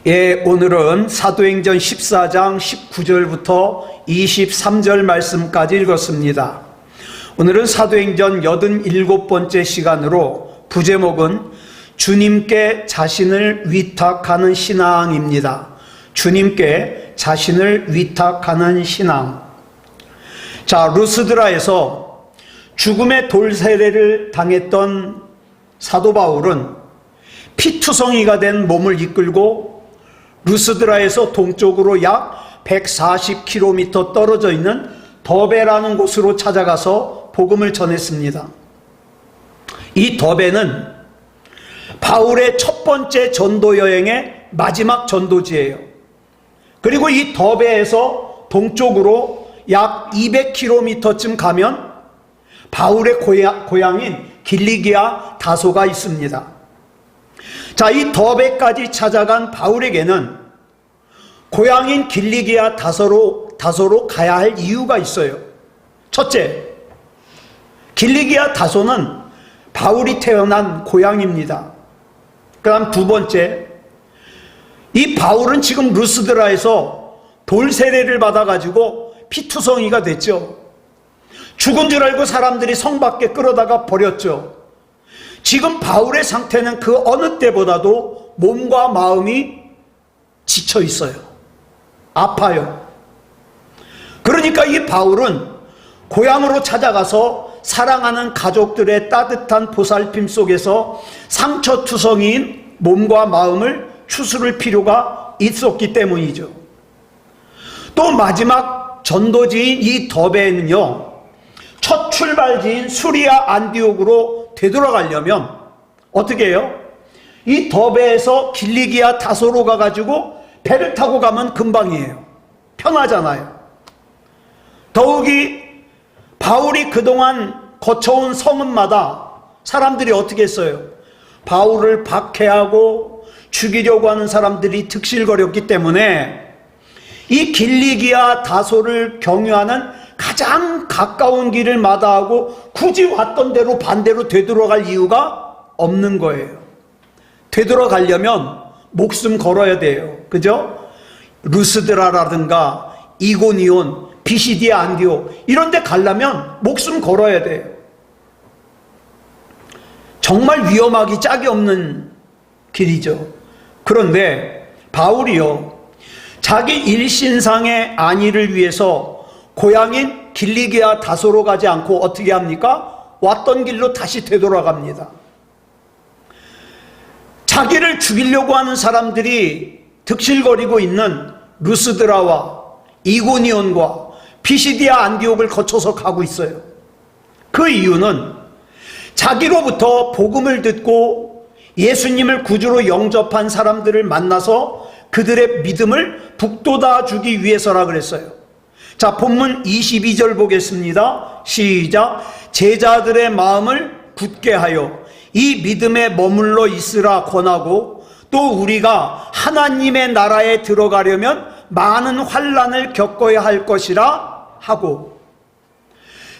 예, 오늘은 사도행전 14장 19절부터 23절 말씀까지 읽었습니다. 오늘은 사도행전 87번째 시간으로 부제목은 주님께 자신을 위탁하는 신앙입니다. 주님께 자신을 위탁하는 신앙. 자, 루스드라에서 죽음의 돌세례를 당했던 사도 바울은 피투성이가 된 몸을 이끌고 루스드라에서 동쪽으로 약 140km 떨어져 있는 더베라는 곳으로 찾아가서 복음을 전했습니다. 이 더베는 바울의 첫 번째 전도 여행의 마지막 전도지예요. 그리고 이 더베에서 동쪽으로 약 200km쯤 가면 바울의 고향인 길리기아 다소가 있습니다. 자, 이 더베까지 찾아간 바울에게는 고향인 길리기아 다소로 가야 할 이유가 있어요. 첫째, 길리기아 다소는 바울이 태어난 고향입니다. 그 다음 두 번째, 이 바울은 지금 루스드라에서 돌세례를 받아가지고 피투성이가 됐죠. 죽은 줄 알고 사람들이 성 밖에 끌어다가 버렸죠. 지금 바울의 상태는 그 어느 때보다도 몸과 마음이 지쳐 있어요. 아파요. 그러니까 이 바울은 고향으로 찾아가서 사랑하는 가족들의 따뜻한 보살핌 속에서 상처투성이인 몸과 마음을 추스를 필요가 있었기 때문이죠. 또 마지막 전도지인 이 더베에는요, 첫 출발지인 수리아 안디옥으로 되돌아가려면 어떻게 해요? 이 더베에서 길리기아 다소로 가가지고 배를 타고 가면 금방이에요. 편하잖아요. 더욱이 바울이 그동안 거쳐온 성읍마다 사람들이 어떻게 했어요? 바울을 박해하고 죽이려고 하는 사람들이 득실거렸기 때문에 이 길리기아 다소를 경유하는 가장 가까운 길을 마다하고 굳이 왔던 대로 반대로 되돌아갈 이유가 없는 거예요. 되돌아가려면 목숨 걸어야 돼요. 그죠? 루스드라라든가 이고니온, 비시디아 안디옥 이런 데 가려면 목숨 걸어야 돼요. 정말 위험하기 짝이 없는 길이죠. 그런데 바울이요, 자기 일신상의 안위를 위해서 고향인 길리기아 다소로 가지 않고 어떻게 합니까? 왔던 길로 다시 되돌아갑니다. 자기를 죽이려고 하는 사람들이 득실거리고 있는 루스드라와 이고니온과 피시디아 안디옥을 거쳐서 가고 있어요. 그 이유는 자기로부터 복음을 듣고 예수님을 구주로 영접한 사람들을 만나서 그들의 믿음을 북돋아 주기 위해서라 그랬어요. 자, 본문 22절 보겠습니다. 시작. 제자들의 마음을 굳게 하여 이 믿음에 머물러 있으라 권하고, 또 우리가 하나님의 나라에 들어가려면 많은 환난을 겪어야 할 것이라 하고.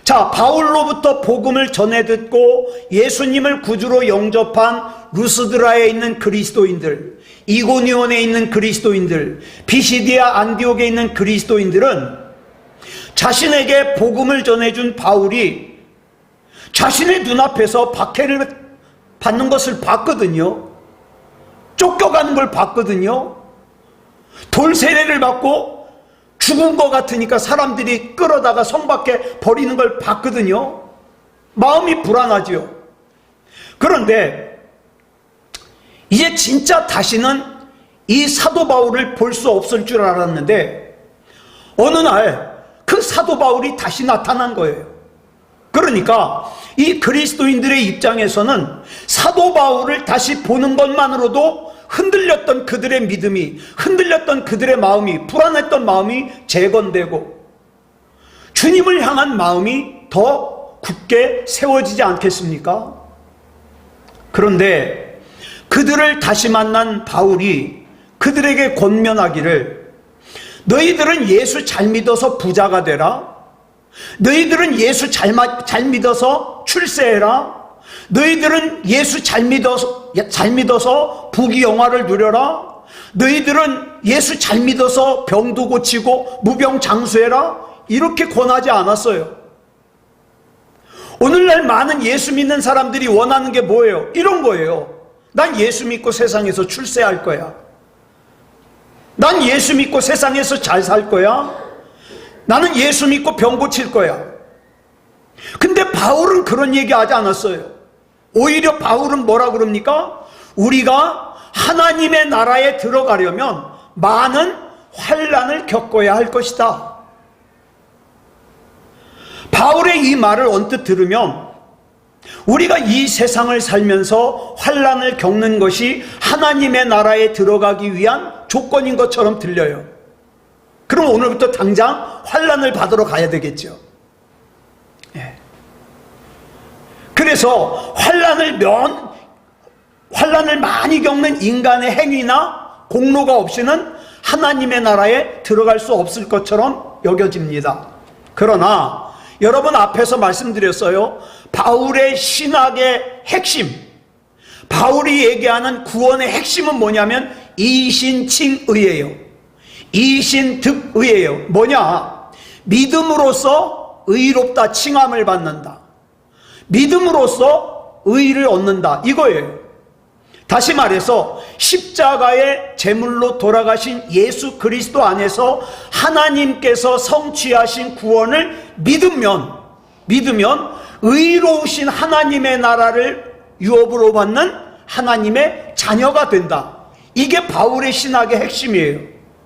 자, 바울로부터 복음을 전해 듣고 예수님을 구주로 영접한 루스드라에 있는 그리스도인들, 이고니온에 있는 그리스도인들, 비시디아 안디옥에 있는 그리스도인들은 자신에게 복음을 전해준 바울이 자신의 눈앞에서 박해를 받는 것을 봤거든요. 쫓겨가는 걸 봤거든요. 돌세례를 받고 죽은 것 같으니까 사람들이 끌어다가 성 밖에 버리는 걸 봤거든요. 마음이 불안하지요. 그런데 이제 진짜 다시는 이 사도 바울을 볼 수 없을 줄 알았는데 어느 날 그 사도 바울이 다시 나타난 거예요. 그러니까 이 그리스도인들의 입장에서는 사도 바울을 다시 보는 것만으로도 흔들렸던 그들의 믿음이, 흔들렸던 그들의 마음이, 불안했던 마음이 재건되고 주님을 향한 마음이 더 굳게 세워지지 않겠습니까? 그런데 그들을 다시 만난 바울이 그들에게 권면하기를, 너희들은 예수 잘 믿어서 부자가 되라. 너희들은 예수 잘 믿어서 출세해라. 너희들은 예수 잘 믿어서 부귀영화를 누려라. 너희들은 예수 잘 믿어서 병도 고치고 무병장수해라 이렇게 권하지 않았어요. 오늘날 많은 예수 믿는 사람들이 원하는 게 뭐예요? 이런 거예요. 난 예수 믿고 세상에서 출세할 거야. 난 예수 믿고 세상에서 잘 살 거야. 나는 예수 믿고 병 고칠 거야. 근데 바울은 그런 얘기 하지 않았어요. 오히려 바울은 뭐라 그럽니까? 우리가 하나님의 나라에 들어가려면 많은 환난을 겪어야 할 것이다. 바울의 이 말을 언뜻 들으면 우리가 이 세상을 살면서 환난을 겪는 것이 하나님의 나라에 들어가기 위한 조건인 것처럼 들려요. 그럼 오늘부터 당장 환난을 받으러 가야 되겠죠. 예. 그래서 환난을 많이 겪는 인간의 행위나 공로가 없이는 하나님의 나라에 들어갈 수 없을 것처럼 여겨집니다. 그러나 여러분 앞에서 말씀드렸어요. 바울의 신학의 핵심, 바울이 얘기하는 구원의 핵심은 뭐냐면 이신칭의예요. 이신득의예요. 뭐냐? 믿음으로써 의롭다 칭함을 받는다. 믿음으로써 의를 얻는다. 이거예요. 다시 말해서 십자가의 제물로 돌아가신 예수 그리스도 안에서 하나님께서 성취하신 구원을 믿으면 의로우신 하나님의 나라를 유업으로 받는 하나님의 자녀가 된다. 이게 바울의 신학의 핵심이에요.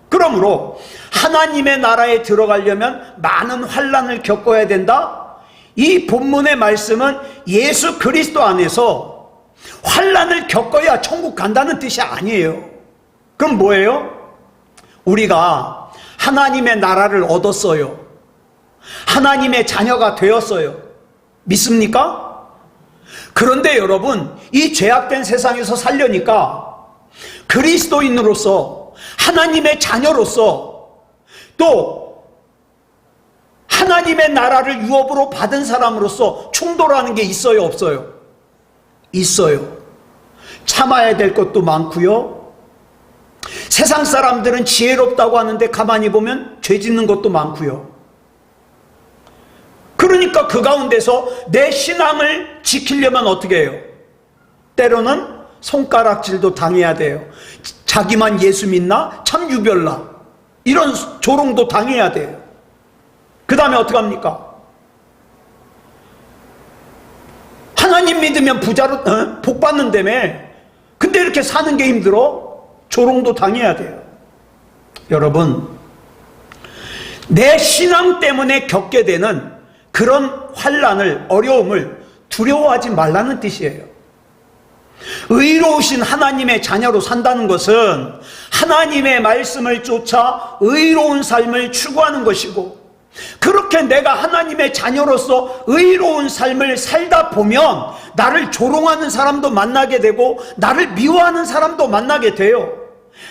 그러므로 하나님의 나라에 들어가려면 많은 환난을 겪어야 된다. 이 본문의 말씀은 예수 그리스도 안에서 환난을 겪어야 천국 간다는 뜻이 아니에요. 그럼 뭐예요? 우리가 하나님의 나라를 얻었어요. 하나님의 자녀가 되었어요. 믿습니까? 그런데 여러분, 이 죄악된 세상에서 살려니까 그리스도인으로서 하나님의 자녀로서 또 하나님의 나라를 유업으로 받은 사람으로서 충돌하는 게 있어요, 없어요? 있어요. 참아야 될 것도 많고요. 세상 사람들은 지혜롭다고 하는데 가만히 보면 죄 짓는 것도 많고요. 그러니까 그 가운데서 내 신앙을 지키려면 어떻게 해요? 때로는 손가락질도 당해야 돼요. 자기만 예수 믿나? 참 유별나. 이런 조롱도 당해야 돼요. 그 다음에 어떻게 합니까? 하나님 믿으면 부자로 복 받는다며. 근데 이렇게 사는 게 힘들어? 조롱도 당해야 돼요. 여러분, 내 신앙 때문에 겪게 되는 그런 환난을, 어려움을 두려워하지 말라는 뜻이에요. 의로우신 하나님의 자녀로 산다는 것은 하나님의 말씀을 쫓아 의로운 삶을 추구하는 것이고, 그렇게 내가 하나님의 자녀로서 의로운 삶을 살다 보면 나를 조롱하는 사람도 만나게 되고 나를 미워하는 사람도 만나게 돼요.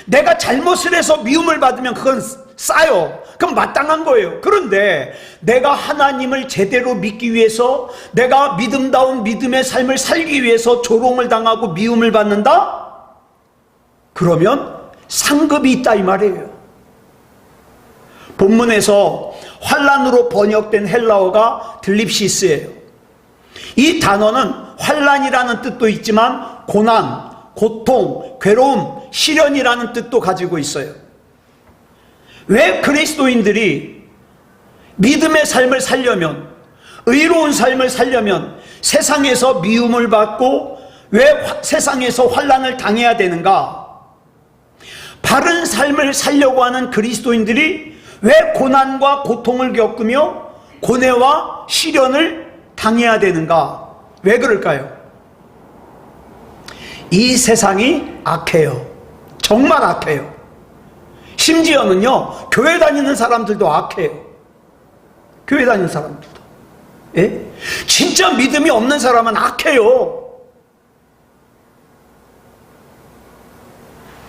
내가 잘못을 해서 미움을 받으면 그건 싸요. 그럼 마땅한 거예요. 그런데 내가 하나님을 제대로 믿기 위해서, 내가 믿음다운 믿음의 삶을 살기 위해서 조롱을 당하고 미움을 받는다? 그러면 상급이 있다 이 말이에요. 본문에서 환난으로 번역된 헬라어가 들립시스예요. 이 단어는 환난이라는 뜻도 있지만 고난, 고통, 괴로움, 시련이라는 뜻도 가지고 있어요. 왜 그리스도인들이 믿음의 삶을 살려면, 의로운 삶을 살려면 세상에서 미움을 받고 왜 세상에서 환난을 당해야 되는가? 바른 삶을 살려고 하는 그리스도인들이 왜 고난과 고통을 겪으며 고뇌와 시련을 당해야 되는가? 왜 그럴까요? 이 세상이 악해요. 정말 악해요. 심지어는요, 교회 다니는 사람들도 악해요. 교회 다니는 사람들도. 예? 진짜 믿음이 없는 사람은 악해요.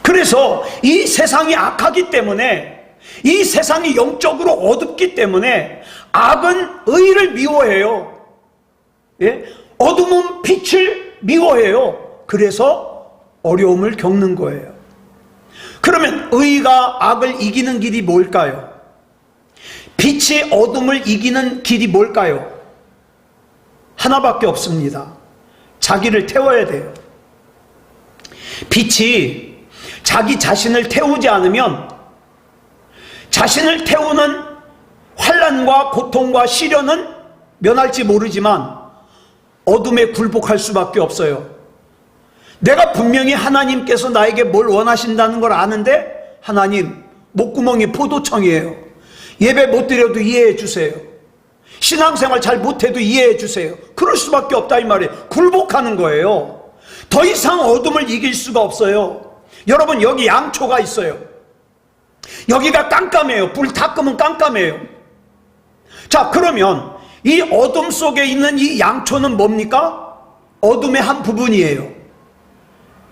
그래서 이 세상이 악하기 때문에, 이 세상이 영적으로 어둡기 때문에 악은 의를 미워해요. 예? 어둠은 빛을 미워해요. 그래서 어려움을 겪는 거예요. 그러면 의가 악을 이기는 길이 뭘까요? 빛이 어둠을 이기는 길이 뭘까요? 하나밖에 없습니다. 자기를 태워야 돼요. 빛이 자기 자신을 태우지 않으면 자신을 태우는 환난과 고통과 시련은 면할지 모르지만 어둠에 굴복할 수밖에 없어요. 내가 분명히 하나님께서 나에게 뭘 원하신다는 걸 아는데, 하나님, 목구멍이 포도청이에요. 예배 못 드려도 이해해 주세요. 신앙생활 잘 못해도 이해해 주세요. 그럴 수밖에 없다 이 말이에요. 굴복하는 거예요. 더 이상 어둠을 이길 수가 없어요. 여러분, 여기 양초가 있어요. 여기가 깜깜해요. 불 다 끄면 깜깜해요. 자, 그러면 이 어둠 속에 있는 이 양초는 뭡니까? 어둠의 한 부분이에요.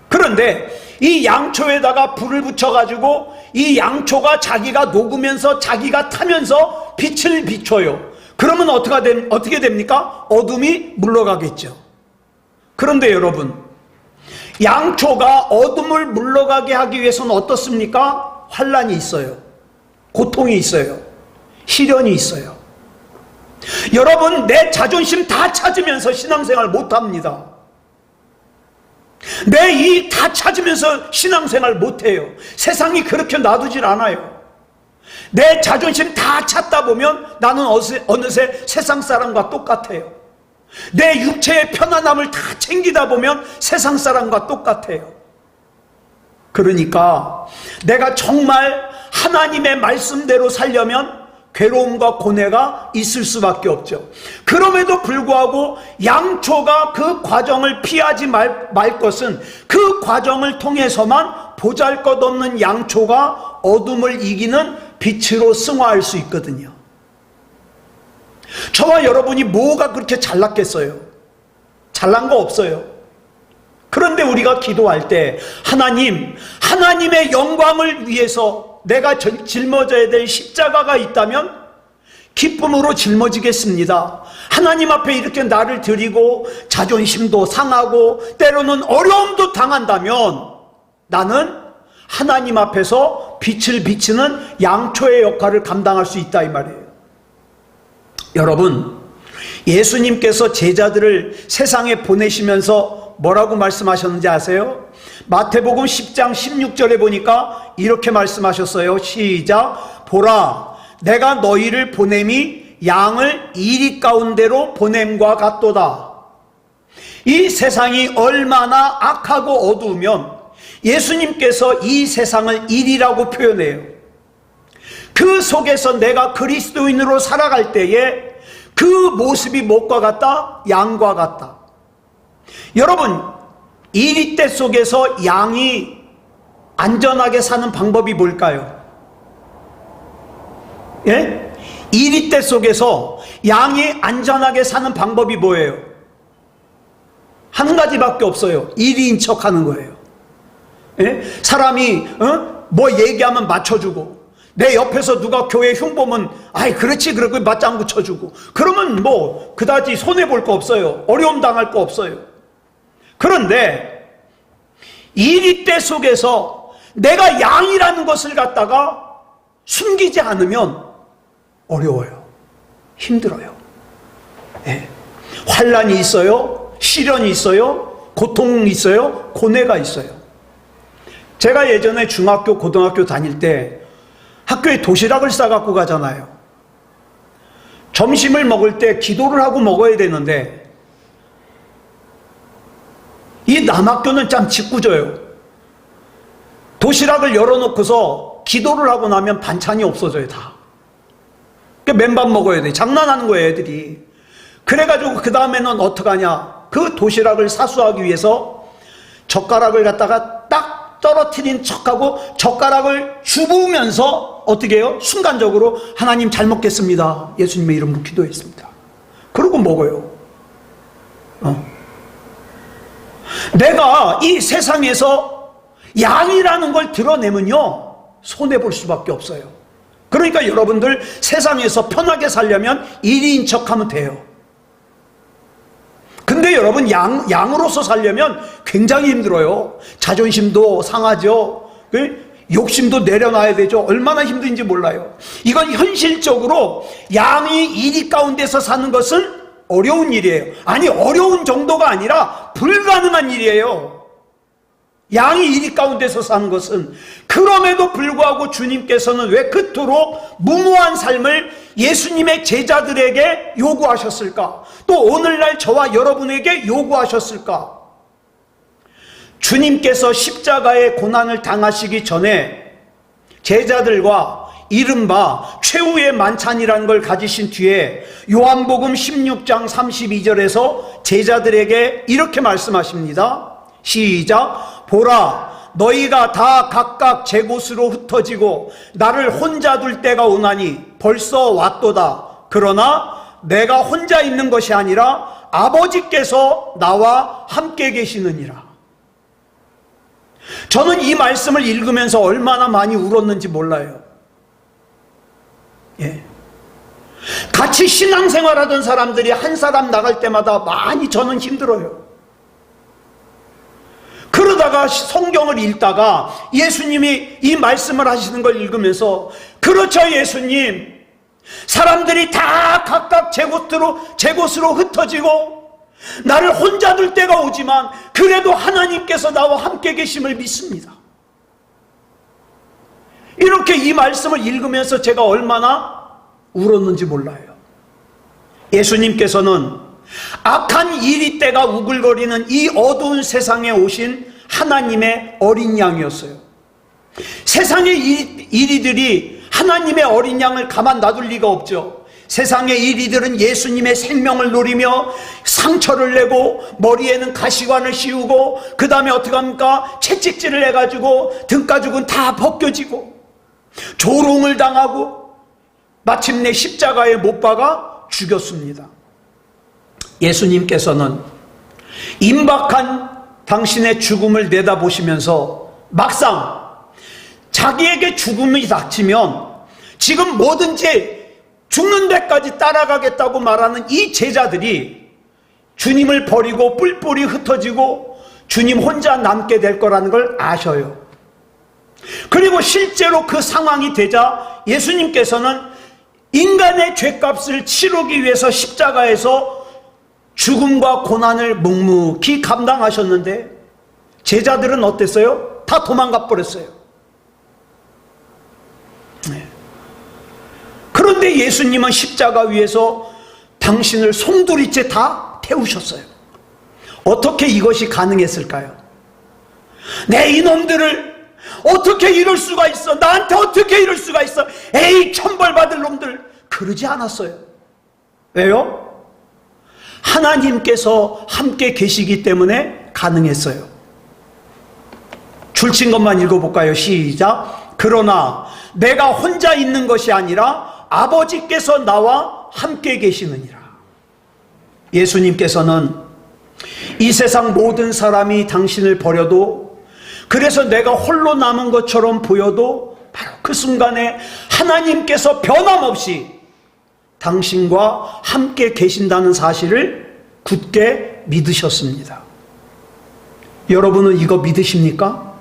그런데 이 양초에다가 불을 붙여가지고 이 양초가 자기가 녹으면서 자기가 타면서 빛을 비춰요. 그러면 어떻게 됩니까? 어둠이 물러가겠죠. 그런데 여러분, 양초가 어둠을 물러가게 하기 위해서는 어떻습니까? 환난이 있어요. 고통이 있어요. 시련이 있어요. 여러분, 내 자존심 다 찾으면서 신앙생활 못합니다. 내 이 다 찾으면서 신앙생활 못해요. 세상이 그렇게 놔두질 않아요. 내 자존심 다 찾다 보면 나는 어느새 세상 사람과 똑같아요. 내 육체의 편안함을 다 챙기다 보면 세상 사람과 똑같아요. 그러니까 내가 정말 하나님의 말씀대로 살려면 괴로움과 고뇌가 있을 수밖에 없죠. 그럼에도 불구하고 양초가 그 과정을 피하지 말 것은 그 과정을 통해서만 보잘것없는 양초가 어둠을 이기는 빛으로 승화할 수 있거든요. 저와 여러분이 뭐가 그렇게 잘났겠어요? 잘난 거 없어요. 그런데 우리가 기도할 때 하나님의 영광을 위해서 내가 짊어져야 될 십자가가 있다면 기쁨으로 짊어지겠습니다. 하나님 앞에 이렇게 나를 드리고 자존심도 상하고 때로는 어려움도 당한다면 나는 하나님 앞에서 빛을 비치는 양초의 역할을 감당할 수 있다 이 말이에요. 여러분, 예수님께서 제자들을 세상에 보내시면서 뭐라고 말씀하셨는지 아세요? 마태복음 10장 16절에 보니까 이렇게 말씀하셨어요. 시작. 보라, 내가 너희를 보냄이 양을 이리 가운데로 보냄과 같도다. 이 세상이 얼마나 악하고 어두우면 예수님께서 이 세상을 이리라고 표현해요. 그 속에서 내가 그리스도인으로 살아갈 때에 그 모습이 무엇과 같다? 양과 같다. 여러분, 이리떼 속에서 양이 안전하게 사는 방법이 뭘까요? 예? 이리떼 속에서 양이 안전하게 사는 방법이 뭐예요? 한 가지밖에 없어요. 이리인 척 하는 거예요. 예? 사람이 뭐 얘기하면 맞춰주고, 내 옆에서 누가 교회 흉보면 아이 그렇지 그러고 맞장구 쳐주고, 그러면 뭐 그다지 손해볼 거 없어요. 어려움 당할 거 없어요. 그런데 이리떼 속에서 내가 양이라는 것을 갖다가 숨기지 않으면 어려워요. 힘들어요. 예. 환난이 있어요. 시련이 있어요. 고통이 있어요. 고뇌가 있어요. 제가 예전에 중학교, 고등학교 다닐 때 학교에 도시락을 싸갖고 가잖아요. 점심을 먹을 때 기도를 하고 먹어야 되는데 이 남학교는 참 짓궂어요. 도시락을 열어놓고서 기도를 하고 나면 반찬이 없어져요. 다. 맨밥 먹어야 돼. 장난하는 거예요, 애들이. 그래가지고 그 다음에는 어떡하냐, 그 도시락을 사수하기 위해서 젓가락을 갖다가 딱 떨어뜨린 척하고 젓가락을 주부면서 어떻게 해요? 순간적으로 하나님 잘 먹겠습니다, 예수님의 이름으로 기도했습니다. 그러고 먹어요. 내가 이 세상에서 양이라는 걸 드러내면요 손해볼 수밖에 없어요. 그러니까 여러분들 세상에서 편하게 살려면 이리인 척하면 돼요. 근데 여러분 양으로서 살려면 굉장히 힘들어요. 자존심도 상하죠. 욕심도 내려놔야 되죠. 얼마나 힘든지 몰라요. 이건 현실적으로 양이 이리 가운데서 사는 것은 어려운 일이에요. 아니, 어려운 정도가 아니라 불가능한 일이에요. 양이 이리 가운데서 사는 것은. 그럼에도 불구하고 주님께서는 왜 그토록 무모한 삶을 예수님의 제자들에게 요구하셨을까? 또 오늘날 저와 여러분에게 요구하셨을까? 주님께서 십자가의 고난을 당하시기 전에 제자들과 이른바 최후의 만찬이라는 걸 가지신 뒤에 요한복음 16장 32절에서 제자들에게 이렇게 말씀하십니다. 시작. 보라, 너희가 다 각각 제 곳으로 흩어지고 나를 혼자 둘 때가 오나니 벌써 왔도다. 그러나 내가 혼자 있는 것이 아니라 아버지께서 나와 함께 계시느니라. 저는 이 말씀을 읽으면서 얼마나 많이 울었는지 몰라요. 예. 같이 신앙생활하던 사람들이 한 사람 나갈 때마다 많이 저는 힘들어요. 그러다가 성경을 읽다가 예수님이 이 말씀을 하시는 걸 읽으면서, 그렇죠 예수님, 사람들이 다 각각 제 곳으로 흩어지고 나를 혼자 둘 때가 오지만 그래도 하나님께서 나와 함께 계심을 믿습니다. 이렇게 이 말씀을 읽으면서 제가 얼마나 울었는지 몰라요. 예수님께서는 악한 이리 때가 우글거리는 이 어두운 세상에 오신 하나님의 어린 양이었어요. 세상의 이리들이 하나님의 어린 양을 가만 놔둘 리가 없죠. 세상의 이리들은 예수님의 생명을 노리며 상처를 내고 머리에는 가시관을 씌우고 그 다음에 어떻게 합니까? 채찍질을 해가지고 등가죽은 다 벗겨지고 조롱을 당하고 마침내 십자가에 못 박아 죽였습니다. 예수님께서는 임박한 당신의 죽음을 내다보시면서 막상 자기에게 죽음이 닥치면 지금 뭐든지 죽는 데까지 따라가겠다고 말하는 이 제자들이 주님을 버리고 뿔뿔이 흩어지고 주님 혼자 남게 될 거라는 걸 아셔요. 그리고 실제로 그 상황이 되자 예수님께서는 인간의 죄값을 치르기 위해서 십자가에서 죽음과 고난을 묵묵히 감당하셨는데 제자들은 어땠어요? 다 도망가 버렸어요. 네. 그런데 예수님은 십자가 위에서 당신을 송두리째 다 태우셨어요. 어떻게 이것이 가능했을까요? 내 이놈들을 어떻게 이럴 수가 있어? 나한테 어떻게 이럴 수가 있어? 에이, 천벌받을 놈들. 그러지 않았어요. 왜요? 하나님께서 함께 계시기 때문에 가능했어요. 줄친 것만 읽어볼까요? 시작. 그러나 내가 혼자 있는 것이 아니라 아버지께서 나와 함께 계시느니라. 예수님께서는 이 세상 모든 사람이 당신을 버려도, 그래서 내가 홀로 남은 것처럼 보여도 바로 그 순간에 하나님께서 변함없이 당신과 함께 계신다는 사실을 굳게 믿으셨습니다. 여러분은 이거 믿으십니까?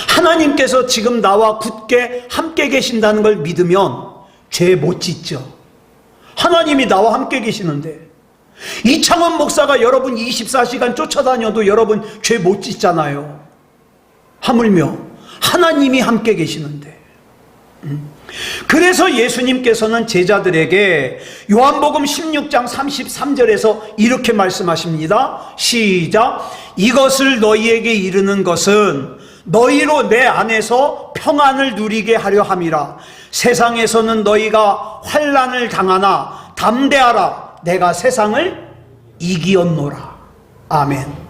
하나님께서 지금 나와 굳게 함께 계신다는 걸 믿으면 죄 못 짓죠. 하나님이 나와 함께 계시는데, 이창원 목사가 여러분 24시간 쫓아다녀도 여러분 죄 못 짓잖아요. 하물며 하나님이 함께 계시는데. 그래서 예수님께서는 제자들에게 요한복음 16장 33절에서 이렇게 말씀하십니다. 시작. 이것을 너희에게 이르는 것은 너희로 내 안에서 평안을 누리게 하려 함이라. 세상에서는 너희가 환난을 당하나 담대하라. 내가 세상을 이기었노라. 아멘.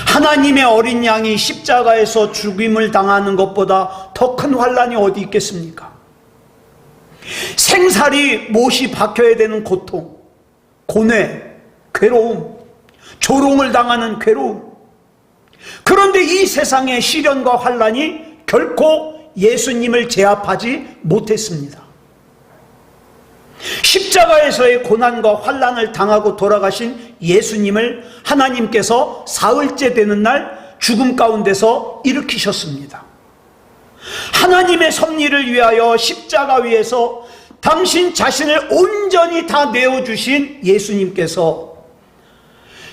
하나님의 어린 양이 십자가에서 죽임을 당하는 것보다 더 큰 환난이 어디 있겠습니까? 생살이 못이 박혀야 되는 고통, 고뇌, 괴로움, 조롱을 당하는 괴로움. 그런데 이 세상의 시련과 환난이 결코 예수님을 제압하지 못했습니다. 십자가에서의 고난과 환난을 당하고 돌아가신 예수님을 하나님께서 사흘째 되는 날 죽음 가운데서 일으키셨습니다. 하나님의 섭리를 위하여 십자가 위에서 당신 자신을 온전히 다 내어주신 예수님께서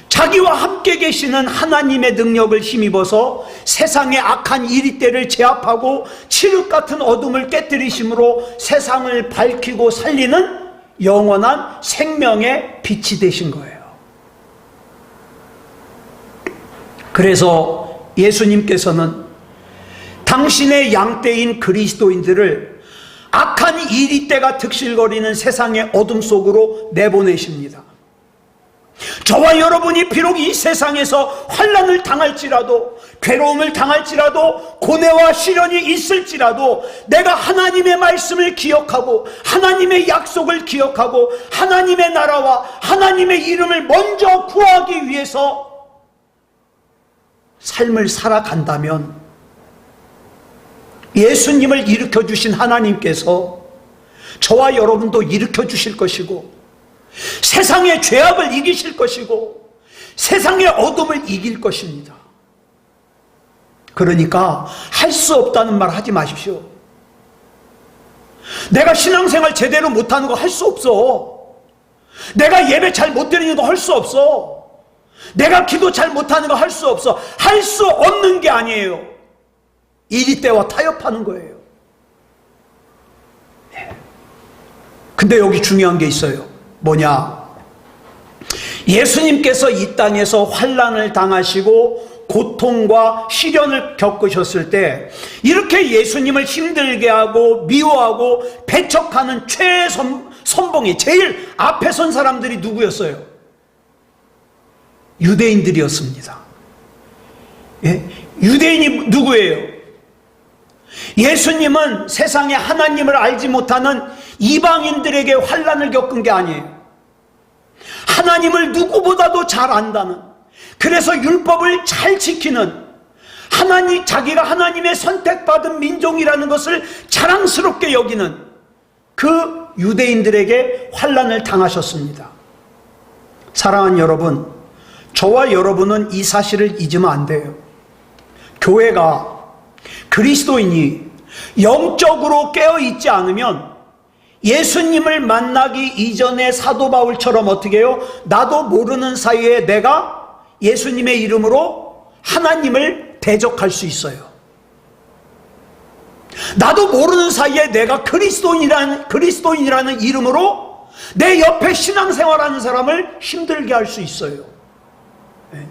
자기와 함께 계시는 하나님의 능력을 힘입어서 세상의 악한 이리때를 제압하고 칠흑 같은 어둠을 깨뜨리심으로 세상을 밝히고 살리는 영원한 생명의 빛이 되신 거예요. 그래서 예수님께서는 당신의 양떼인 그리스도인들을 악한 이리때가 득실거리는 세상의 어둠 속으로 내보내십니다. 저와 여러분이 비록 이 세상에서 환난을 당할지라도, 괴로움을 당할지라도, 고뇌와 시련이 있을지라도 내가 하나님의 말씀을 기억하고 하나님의 약속을 기억하고 하나님의 나라와 하나님의 이름을 먼저 구하기 위해서 삶을 살아간다면 예수님을 일으켜 주신 하나님께서 저와 여러분도 일으켜 주실 것이고 세상의 죄악을 이기실 것이고 세상의 어둠을 이길 것입니다. 그러니까 할 수 없다는 말 하지 마십시오. 내가 신앙생활 제대로 못하는 거 할 수 없어. 내가 예배 잘 못 드리는 거 할 수 없어. 내가 기도 잘 못하는 거 할 수 없어. 할 수 없는 게 아니에요. 이리때와 타협하는 거예요. 근데 여기 중요한 게 있어요. 뭐냐? 예수님께서 이 땅에서 환난을 당하시고 고통과 시련을 겪으셨을 때 이렇게 예수님을 힘들게 하고 미워하고 배척하는 최선봉이 제일 앞에 선 사람들이 누구였어요? 유대인들이었습니다. 예? 유대인이 누구예요? 예수님은 세상에 하나님을 알지 못하는 이방인들에게 환난을 겪은 게 아니에요. 하나님을 누구보다도 잘 안다는, 그래서 율법을 잘 지키는, 자기가 하나님의 선택받은 민족이라는 것을 자랑스럽게 여기는 그 유대인들에게 환난을 당하셨습니다. 사랑하는 여러분, 저와 여러분은 이 사실을 잊으면 안 돼요. 교회가, 그리스도인이 영적으로 깨어있지 않으면 예수님을 만나기 이전에 사도 바울처럼 어떻게 해요? 나도 모르는 사이에 내가 예수님의 이름으로 하나님을 대적할 수 있어요. 나도 모르는 사이에 내가 그리스도인이라는 이름으로 내 옆에 신앙생활하는 사람을 힘들게 할 수 있어요. 네.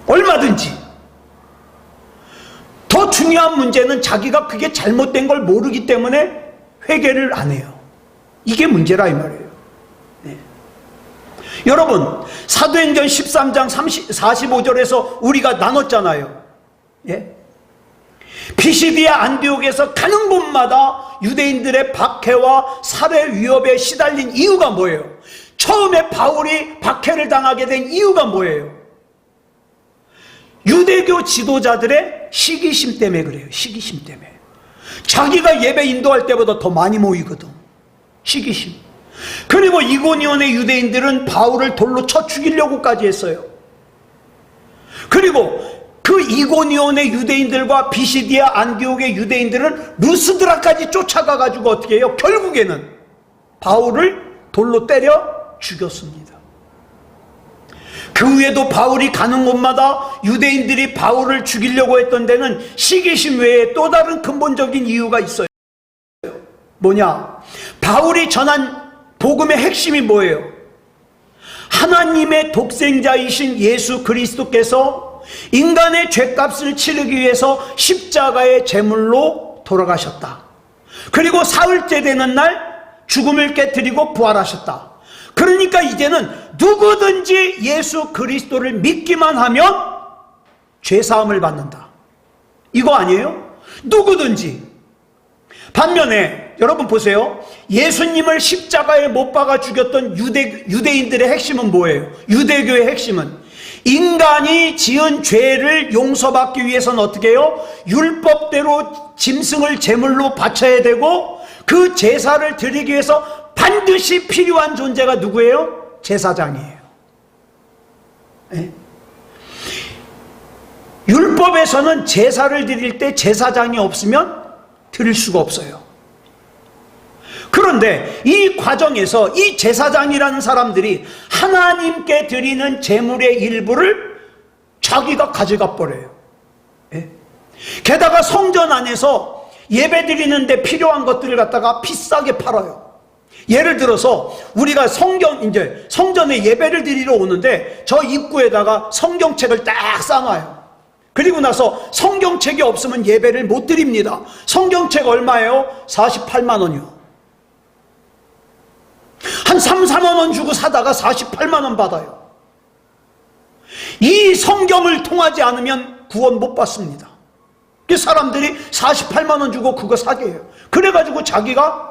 얼마든지. 더 중요한 문제는 자기가 그게 잘못된 걸 모르기 때문에 회개를 안 해요. 이게 문제라 이 말이에요. 네. 여러분, 사도행전 13장 45절에서 우리가 나눴잖아요. 예? 피시디아 안디옥에서 가는 곳마다 유대인들의 박해와 살해 위협에 시달린 이유가 뭐예요? 처음에 바울이 박해를 당하게 된 이유가 뭐예요? 유대교 지도자들의 시기심 때문에 그래요. 시기심 때문에. 자기가 예배 인도할 때보다 더 많이 모이거든. 시기심. 그리고 이고니온의 유대인들은 바울을 돌로 쳐 죽이려고까지 했어요. 그리고 그 이고니온의 유대인들과 비시디아 안디옥의 유대인들은 루스드라까지 쫓아가가지고 어떻게 해요? 결국에는 바울을 돌로 때려 죽였습니다. 그 외에도 바울이 가는 곳마다 유대인들이 바울을 죽이려고 했던 데는 시기심 외에 또 다른 근본적인 이유가 있어요. 뭐냐? 바울이 전한 복음의 핵심이 뭐예요? 하나님의 독생자이신 예수 그리스도께서 인간의 죄값을 치르기 위해서 십자가의 제물로 돌아가셨다. 그리고 사흘째 되는 날 죽음을 깨뜨리고 부활하셨다. 그러니까 이제는 누구든지 예수 그리스도를 믿기만 하면 죄사함을 받는다. 이거 아니에요? 누구든지. 반면에 여러분 보세요. 예수님을 십자가에 못 박아 죽였던 유대인들의 핵심은 뭐예요? 유대교의 핵심은 인간이 지은 죄를 용서받기 위해서는 어떻게 해요? 율법대로 짐승을 제물로 바쳐야 되고 그 제사를 드리기 위해서 반드시 필요한 존재가 누구예요? 제사장이에요. 네? 율법에서는 제사를 드릴 때 제사장이 없으면 드릴 수가 없어요. 그런데 이 과정에서 이 제사장이라는 사람들이 하나님께 드리는 제물의 일부를 자기가 가져가 버려요. 예? 게다가 성전 안에서 예배 드리는데 필요한 것들을 갖다가 비싸게 팔아요. 예를 들어서 우리가 성전에 예배를 드리러 오는데 저 입구에다가 성경책을 딱 싸놔요. 그리고 나서 성경책이 없으면 예배를 못 드립니다. 성경책 얼마예요? 48만 원이요. 한 3, 4만 원 주고 사다가 48만 원 받아요. 이 성경을 통하지 않으면 구원 못 받습니다. 사람들이 48만 원 주고 그거 사게 해요. 그래가지고 자기가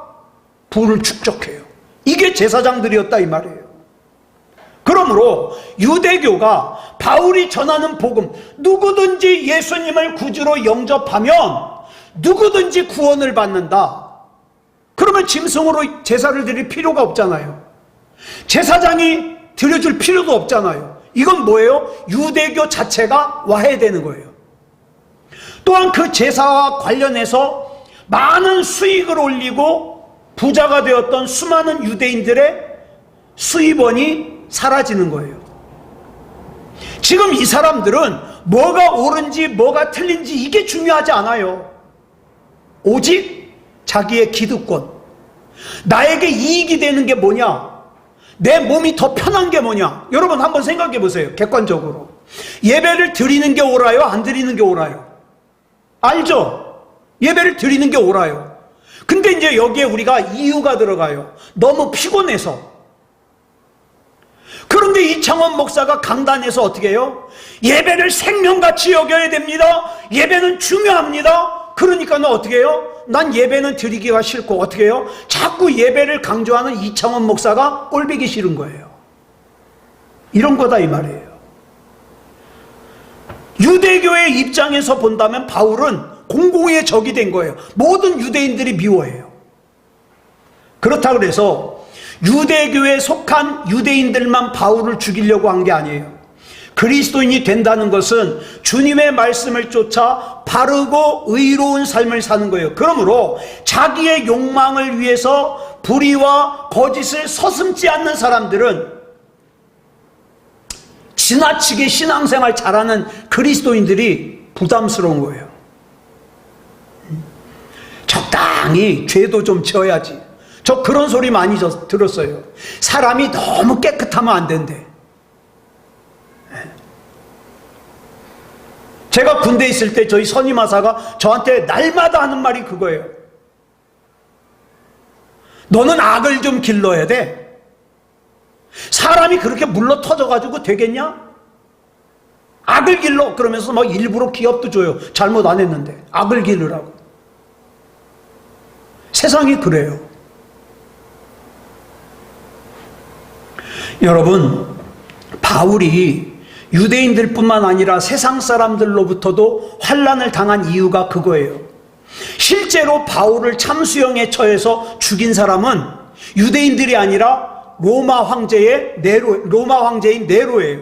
부를 축적해요. 이게 제사장들이었다 이 말이에요. 그러므로 유대교가 바울이 전하는 복음, 누구든지 예수님을 구주로 영접하면 누구든지 구원을 받는다. 그러면 짐승으로 제사를 드릴 필요가 없잖아요. 제사장이 드려줄 필요도 없잖아요. 이건 뭐예요? 유대교 자체가 와해되는 거예요. 또한 그 제사와 관련해서 많은 수익을 올리고 부자가 되었던 수많은 유대인들의 수입원이 사라지는 거예요. 지금 이 사람들은 뭐가 옳은지 뭐가 틀린지 이게 중요하지 않아요. 오직 자기의 기득권, 나에게 이익이 되는 게 뭐냐, 내 몸이 더 편한 게 뭐냐. 여러분 한번 생각해 보세요. 객관적으로 예배를 드리는 게 옳아요? 안 드리는 게 옳아요? 알죠? 예배를 드리는 게 옳아요. 근데 이제 여기에 우리가 이유가 들어가요. 너무 피곤해서. 그런데 이창원 목사가 강단에서 어떻게 해요? 예배를 생명같이 여겨야 됩니다. 예배는 중요합니다. 그러니까 너 어떻게 해요? 난 예배는 드리기가 싫고 어떻게 해요? 자꾸 예배를 강조하는 이창원 목사가 꼴보기 싫은 거예요. 이런 거다 이 말이에요. 유대교의 입장에서 본다면 바울은 공공의 적이 된 거예요. 모든 유대인들이 미워해요. 그렇다고 해서 유대교에 속한 유대인들만 바울을 죽이려고 한 게 아니에요. 그리스도인이 된다는 것은 주님의 말씀을 쫓아 바르고 의로운 삶을 사는 거예요. 그러므로 자기의 욕망을 위해서 불의와 거짓을 서슴지 않는 사람들은 지나치게 신앙생활 잘하는 그리스도인들이 부담스러운 거예요. 적당히 죄도 좀 지어야지. 저 그런 소리 많이 들었어요. 사람이 너무 깨끗하면 안 된대. 제가 군대에 있을 때 저희 선임하사가 저한테 날마다 하는 말이 그거예요. 너는 악을 좀 길러야 돼. 사람이 그렇게 물러 터져가지고 되겠냐? 악을 길러. 그러면서 막 일부러 기업도 줘요. 잘못 안 했는데 악을 기르라고. 세상이 그래요. 여러분, 바울이 유대인들뿐만 아니라 세상 사람들로부터도 환난을 당한 이유가 그거예요. 실제로 바울을 참수형에 처해서 죽인 사람은 유대인들이 아니라 로마 황제인 네로예요.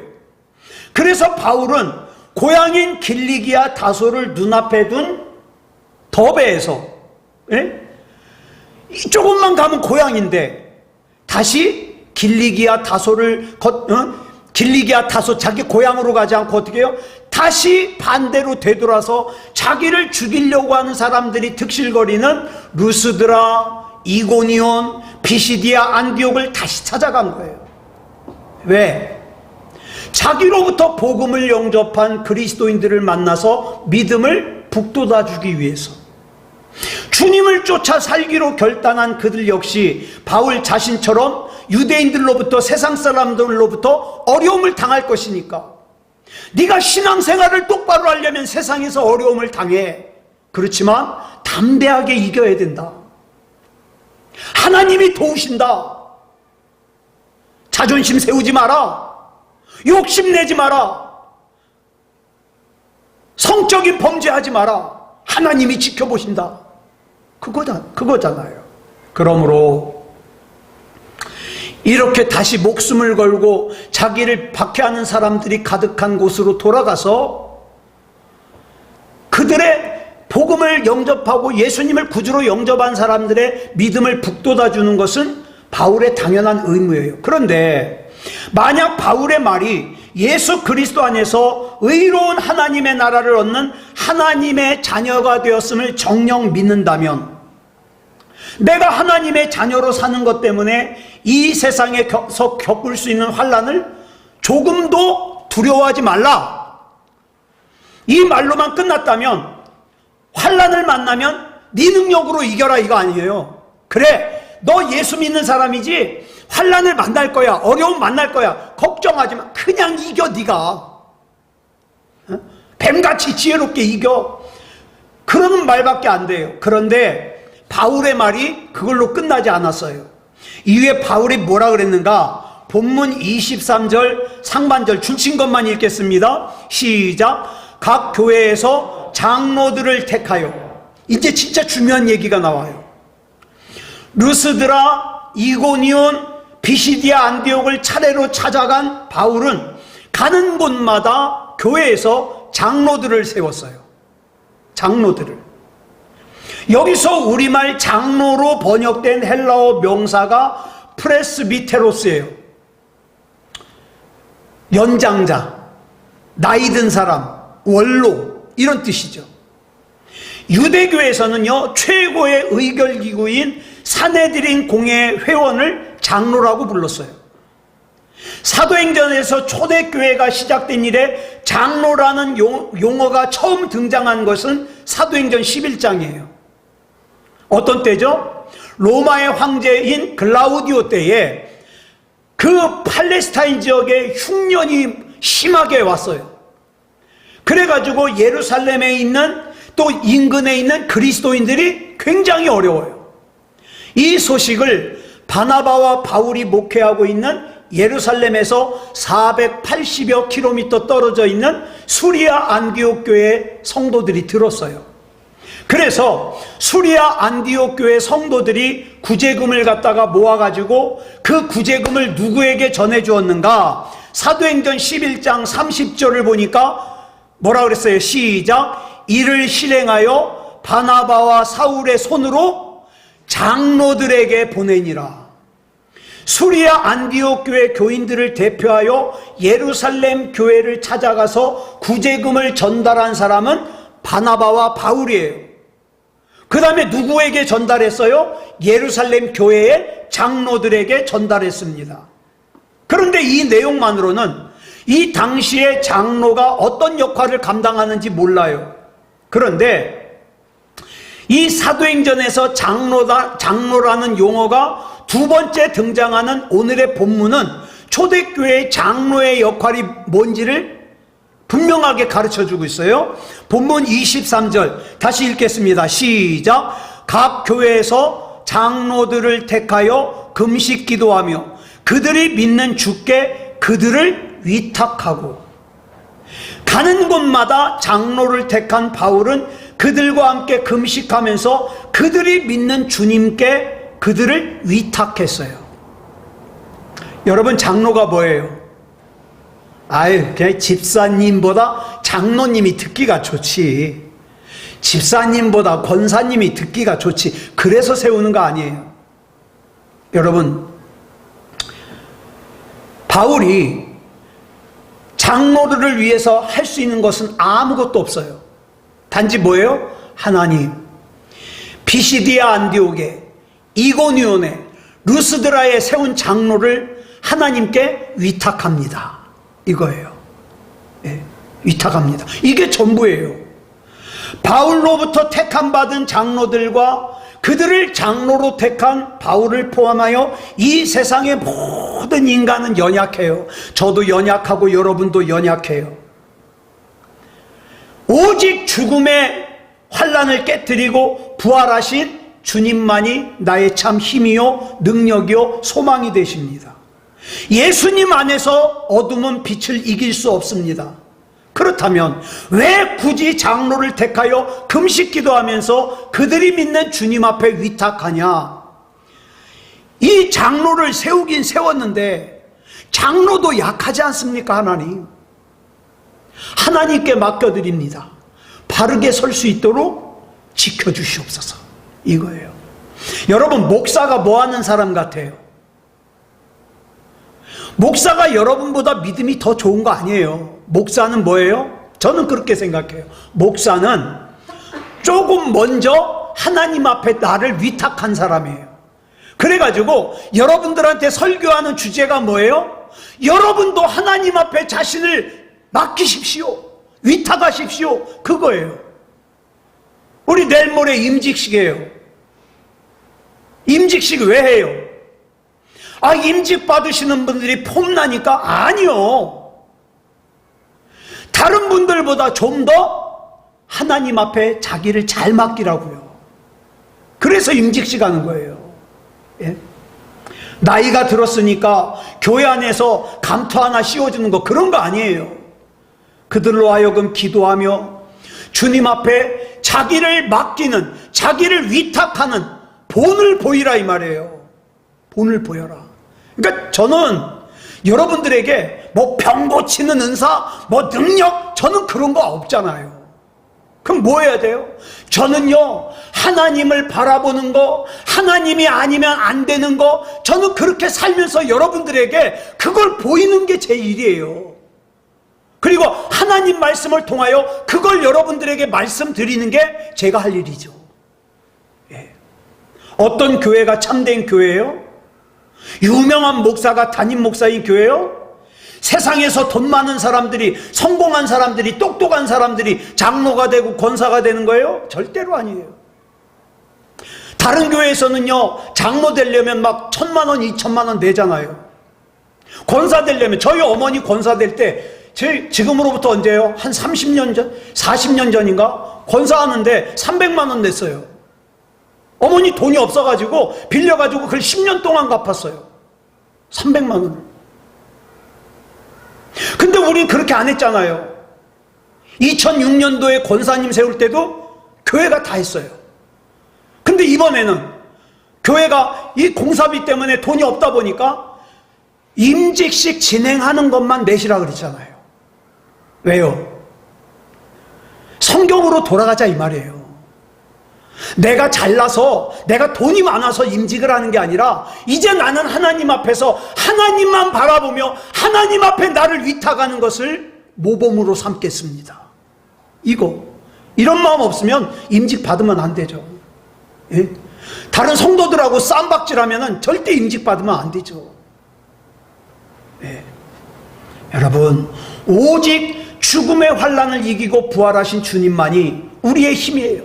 그래서 바울은 고향인 길리기아 다소를 눈앞에 둔 더베에서, 조금만 가면 고향인데 다시 길리기아 다소 자기 고향으로 가지 않고 어떻게 해요? 다시 반대로 되돌아서 자기를 죽이려고 하는 사람들이 득실거리는 루스드라, 이고니온, 비시디아, 안디옥을 다시 찾아간 거예요. 왜? 자기로부터 복음을 영접한 그리스도인들을 만나서 믿음을 북돋아주기 위해서. 주님을 쫓아 살기로 결단한 그들 역시 바울 자신처럼 유대인들로부터, 세상 사람들로부터 어려움을 당할 것이니까 네가 신앙생활을 똑바로 하려면 세상에서 어려움을 당해. 그렇지만 담대하게 이겨야 된다. 하나님이 도우신다. 자존심 세우지 마라. 욕심내지 마라. 성적인 범죄하지 마라. 하나님이 지켜보신다. 그거잖아요. 그러므로 이렇게 다시 목숨을 걸고 자기를 박해하는 사람들이 가득한 곳으로 돌아가서 그들의 복음을 영접하고 예수님을 구주로 영접한 사람들의 믿음을 북돋아 주는 것은 바울의 당연한 의무예요. 그런데 만약 바울의 말이 예수 그리스도 안에서 의로운 하나님의 나라를 얻는 하나님의 자녀가 되었음을 정녕 믿는다면, 내가 하나님의 자녀로 사는 것 때문에 이 세상에서 겪을 수 있는 환난을 조금도 두려워하지 말라, 이 말로만 끝났다면 환난을 만나면 네 능력으로 이겨라 이거 아니에요. 그래, 너 예수 믿는 사람이지 환난을 만날 거야, 어려움 만날 거야, 걱정하지 마, 그냥 이겨. 네가 뱀같이 지혜롭게 이겨. 그러는 말밖에 안 돼요. 그런데 바울의 말이 그걸로 끝나지 않았어요. 이후에 바울이 뭐라 그랬는가? 본문 23절 상반절 줄친 것만 읽겠습니다. 시작. 각 교회에서 장로들을 택하여, 이제 진짜 중요한 얘기가 나와요. 루스드라, 이고니온, 비시디아, 안디옥을 차례로 찾아간 바울은 가는 곳마다 교회에서 장로들을 세웠어요. 장로들을. 여기서 우리말 장로로 번역된 헬라어 명사가 프레스비테로스예요. 연장자, 나이 든 사람, 원로, 이런 뜻이죠. 유대교에서는요, 최고의 의결기구인 사네드린 공회 회원을 장로라고 불렀어요. 사도행전에서 초대교회가 시작된 이래 장로라는 용어가 처음 등장한 것은 사도행전 11장이에요. 어떤 때죠? 로마의 황제인 글라우디오 때에 그 팔레스타인 지역에 흉년이 심하게 왔어요. 그래가지고 예루살렘에 있는, 또 인근에 있는 그리스도인들이 굉장히 어려워요. 이 소식을 바나바와 바울이 목회하고 있는 예루살렘에서 480여 킬로미터 떨어져 있는 수리아 안디옥 교회 성도들이 들었어요. 그래서 수리아 안디옥 교회 성도들이 구제금을 갖다가 모아가지고 그 구제금을 누구에게 전해주었는가? 사도행전 11장 30절을 보니까 뭐라 그랬어요? 시작. 이를 실행하여 바나바와 사울의 손으로 장로들에게 보내니라. 수리아 안디옥 교회 교인들을 대표하여 예루살렘 교회를 찾아가서 구제금을 전달한 사람은 바나바와 바울이에요. 그 다음에 누구에게 전달했어요? 예루살렘 교회의 장로들에게 전달했습니다. 그런데 이 내용만으로는 이 당시의 장로가 어떤 역할을 감당하는지 몰라요. 그런데 이 사도행전에서 장로라는 용어가 두 번째 등장하는 오늘의 본문은 초대교회의 장로의 역할이 뭔지를 분명하게 가르쳐주고 있어요. 본문 23절 다시 읽겠습니다. 시작. 각 교회에서 장로들을 택하여 금식 기도하며 그들이 믿는 주께 그들을 위탁하고. 가는 곳마다 장로를 택한 바울은 그들과 함께 금식하면서 그들이 믿는 주님께 그들을 위탁했어요. 여러분, 장로가 뭐예요? 그냥 집사님보다 장로님이 듣기가 좋지, 집사님보다 권사님이 듣기가 좋지, 그래서 세우는 거 아니에요. 여러분, 바울이 장로들을 위해서 할 수 있는 것은 아무것도 없어요. 단지 뭐예요? 하나님, 피시디아 안디옥에, 이고니온에, 루스드라에 세운 장로를 하나님께 위탁합니다. 이거예요. 예, 위탁합니다. 이게 전부예요. 바울로부터 택함 받은 장로들과 그들을 장로로 택한 바울을 포함하여 이 세상의 모든 인간은 연약해요. 저도 연약하고 여러분도 연약해요. 오직 죽음의 환난을 깨뜨리고 부활하신 주님만이 나의 참 힘이요 능력이요 소망이 되십니다. 예수님 안에서 어둠은 빛을 이길 수 없습니다. 그렇다면 왜 굳이 장로를 택하여 금식 기도하면서 그들이 믿는 주님 앞에 위탁하냐? 이 장로를 세우긴 세웠는데 장로도 약하지 않습니까? 하나님께 맡겨드립니다. 바르게 설 수 있도록 지켜주시옵소서. 이거예요. 여러분, 목사가 뭐 하는 사람 같아요? 목사가 여러분보다 믿음이 더 좋은 거 아니에요. 목사는 뭐예요? 저는 그렇게 생각해요. 목사는 조금 먼저 하나님 앞에 나를 위탁한 사람이에요. 그래가지고 여러분들한테 설교하는 주제가 뭐예요? 여러분도 하나님 앞에 자신을 맡기십시오. 위탁하십시오. 그거예요. 우리 내일 모레 임직식이에요. 임직식 왜 해요? 임직 받으시는 분들이 폼나니까? 아니요. 다른 분들보다 좀 더 하나님 앞에 자기를 잘 맡기라고요. 그래서 임직식 하는 거예요. 예? 나이가 들었으니까 교회 안에서 감투 하나 씌워주는 거, 그런 거 아니에요. 그들로 하여금 기도하며 주님 앞에 자기를 맡기는, 자기를 위탁하는 본을 보이라, 이 말이에요. 본을 보여라. 그러니까 저는 여러분들에게 뭐 병 고치는 은사, 뭐 능력, 저는 그런 거 없잖아요. 그럼 뭐 해야 돼요? 저는요, 하나님을 바라보는 거, 하나님이 아니면 안 되는 거, 저는 그렇게 살면서 여러분들에게 그걸 보이는 게 제 일이에요. 그리고 하나님 말씀을 통하여 그걸 여러분들에게 말씀드리는 게 제가 할 일이죠. 예. 어떤 교회가 참된 교회예요? 유명한 목사가 담임 목사인 교회요? 세상에서 돈 많은 사람들이, 성공한 사람들이, 똑똑한 사람들이 장로가 되고 권사가 되는 거예요? 절대로 아니에요. 다른 교회에서는요, 장로 되려면 막 1,000만 원, 2,000만 원 내잖아요. 권사 되려면, 저희 어머니 권사 될 때, 지금으로부터 언제요? 한 30년 전? 40년 전인가? 권사하는데 300만 원 냈어요. 어머니 돈이 없어가지고 빌려가지고 그걸 10년 동안 갚았어요. 300만 원을. 근데 우린 그렇게 안 했잖아요. 2006년도에 권사님 세울 때도 교회가 다 했어요. 근데 이번에는 교회가 이 공사비 때문에 돈이 없다 보니까 임직식 진행하는 것만 내시라 그랬잖아요. 왜요? 성경으로 돌아가자, 이 말이에요. 내가 잘나서, 내가 돈이 많아서 임직을 하는 게 아니라 이제 나는 하나님 앞에서 하나님만 바라보며 하나님 앞에 나를 위탁하는 것을 모범으로 삼겠습니다. 이런 마음 없으면 임직 받으면 안 되죠. 예? 다른 성도들하고 쌈박질하면 절대 임직 받으면 안 되죠. 예. 여러분, 오직 죽음의 환난을 이기고 부활하신 주님만이 우리의 힘이에요.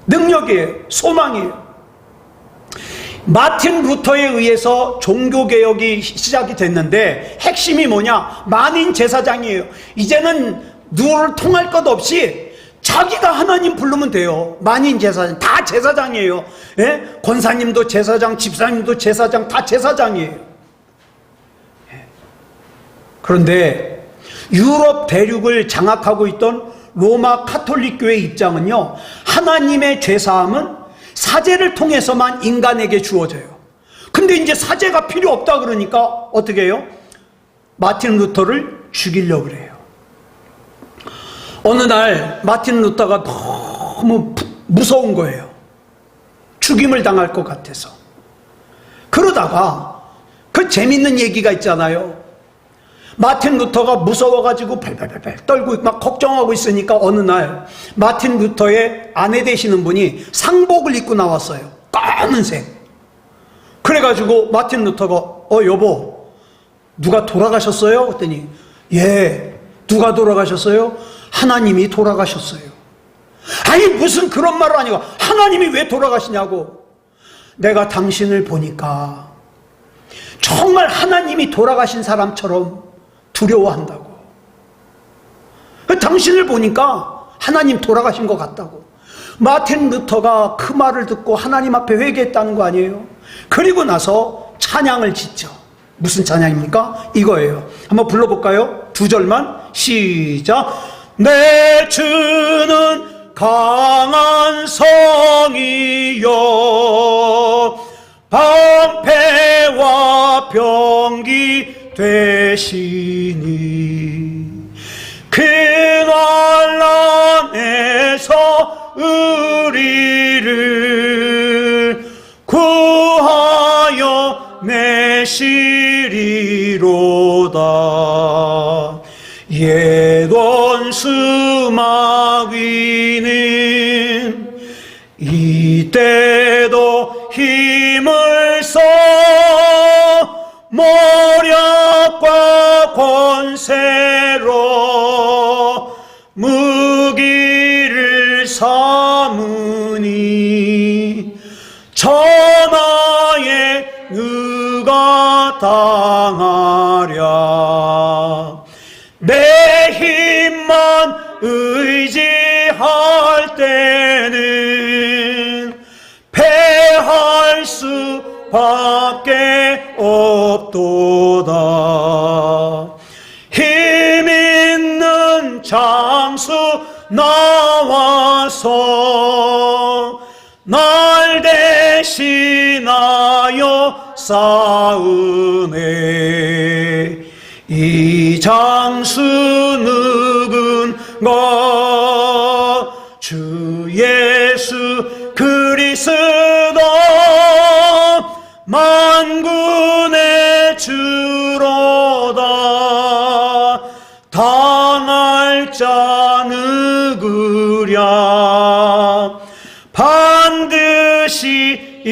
능력이에요. 소망이에요. 마틴 루터에 의해서 종교개혁이 시작이 됐는데 핵심이 뭐냐? 만인 제사장이에요. 이제는 누구를 통할 것 없이 자기가 하나님 부르면 돼요. 만인 제사장, 다 제사장이에요. 예? 권사님도 제사장, 집사님도 제사장, 다 제사장이에요. 예. 그런데 유럽 대륙을 장악하고 있던 로마 카톨릭 교회 입장은요, 하나님의 죄사함은 사제를 통해서만 인간에게 주어져요. 근데 이제 사제가 필요 없다 그러니까 어떻게 해요? 마틴 루터를 죽이려고 그래요. 어느 날 마틴 루터가 너무 무서운 거예요. 죽임을 당할 것 같아서. 그러다가 그 재밌는 얘기가 있잖아요. 마틴 루터가 무서워가지고 발발발발 떨고 막 걱정하고 있으니까 어느 날 마틴 루터의 아내 되시는 분이 상복을 입고 나왔어요. 까만색. 그래가지고 마틴 루터가 여보, 누가 돌아가셨어요? 그랬더니 예, 누가 돌아가셨어요? 하나님이 돌아가셨어요. 아니 무슨 그런 말을 하니까 하나님이 왜 돌아가시냐고. 내가 당신을 보니까 정말 하나님이 돌아가신 사람처럼 두려워한다고. 당신을 보니까 하나님 돌아가신 것 같다고. 마틴 루터가 그 말을 듣고 하나님 앞에 회개했다는 거 아니에요? 그리고 나서 찬양을 짓죠. 무슨 찬양입니까? 이거예요. 한번 불러볼까요? 2절만 시작. 내 주는 강한 성이요 방패와 병기 되시니 그 난란에서 우리 이때도 힘을 써 모략과 권세로 무기를 삼으니 천하의 누가 당하랴. 내 힘만 의지할 때는 패할 수밖에 없도다. 힘 있는 장수 나와서 날 대신하여 싸우네. 이 장수 누군가? 주 예수 그리스도 만군의 주로다. 당할 자 누구랴? 반드시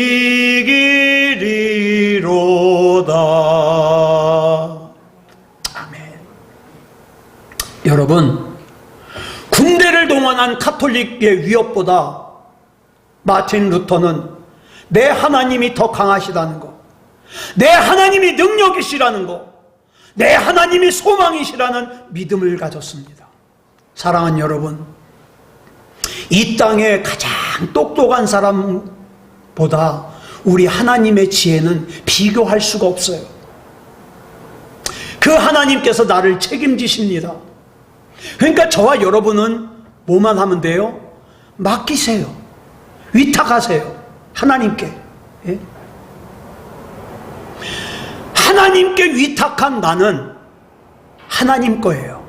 이기리로다. 아멘. 여러분, 군대를 동원한 가톨릭의 위협보다 마틴 루터는 내 하나님이 더 강하시다는 거, 내 하나님이 능력이시라는 거, 내 하나님이 소망이시라는 믿음을 가졌습니다. 사랑하는 여러분, 이 땅에 가장 똑똑한 사람보다 우리 하나님의 지혜는 비교할 수가 없어요. 그 하나님께서 나를 책임지십니다. 그러니까 저와 여러분은 뭐만 하면 돼요? 맡기세요. 위탁하세요. 하나님께. 예? 하나님께 위탁한 나는 하나님 거예요.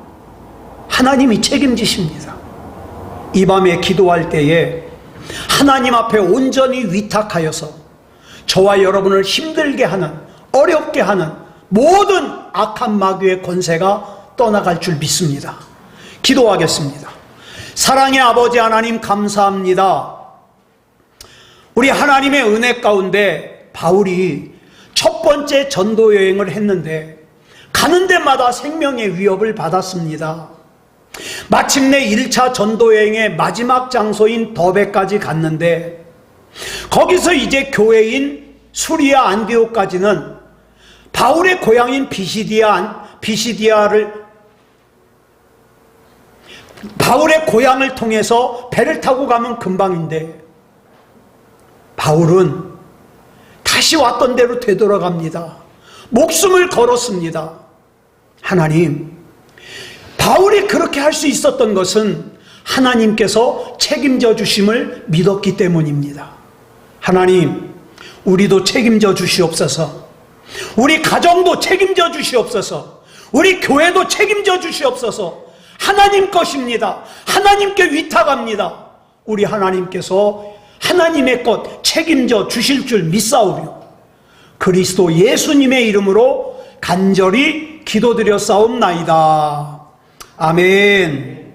하나님이 책임지십니다. 이 밤에 기도할 때에 하나님 앞에 온전히 위탁하여서 저와 여러분을 힘들게 하는, 어렵게 하는 모든 악한 마귀의 권세가 떠나갈 줄 믿습니다. 기도하겠습니다. 사랑의 아버지 하나님, 감사합니다. 우리 하나님의 은혜 가운데 바울이 첫 번째 전도 여행을 했는데 가는 데마다 생명의 위협을 받았습니다. 마침내 1차 전도 여행의 마지막 장소인 더베까지 갔는데 거기서 이제 교회인 수리아 안디옥까지는 바울의 고향인 바울의 고향을 통해서 배를 타고 가면 금방인데 바울은 다시 왔던 대로 되돌아갑니다. 목숨을 걸었습니다. 하나님, 바울이 그렇게 할 수 있었던 것은 하나님께서 책임져 주심을 믿었기 때문입니다. 하나님, 우리도 책임져 주시옵소서. 우리 가정도 책임져 주시옵소서. 우리 교회도 책임져 주시옵소서. 하나님 것입니다. 하나님께 위탁합니다. 우리 하나님께서 하나님의 것 책임져 주실 줄 믿사오며 그리스도 예수님의 이름으로 간절히 기도드렸사옵나이다. 아멘.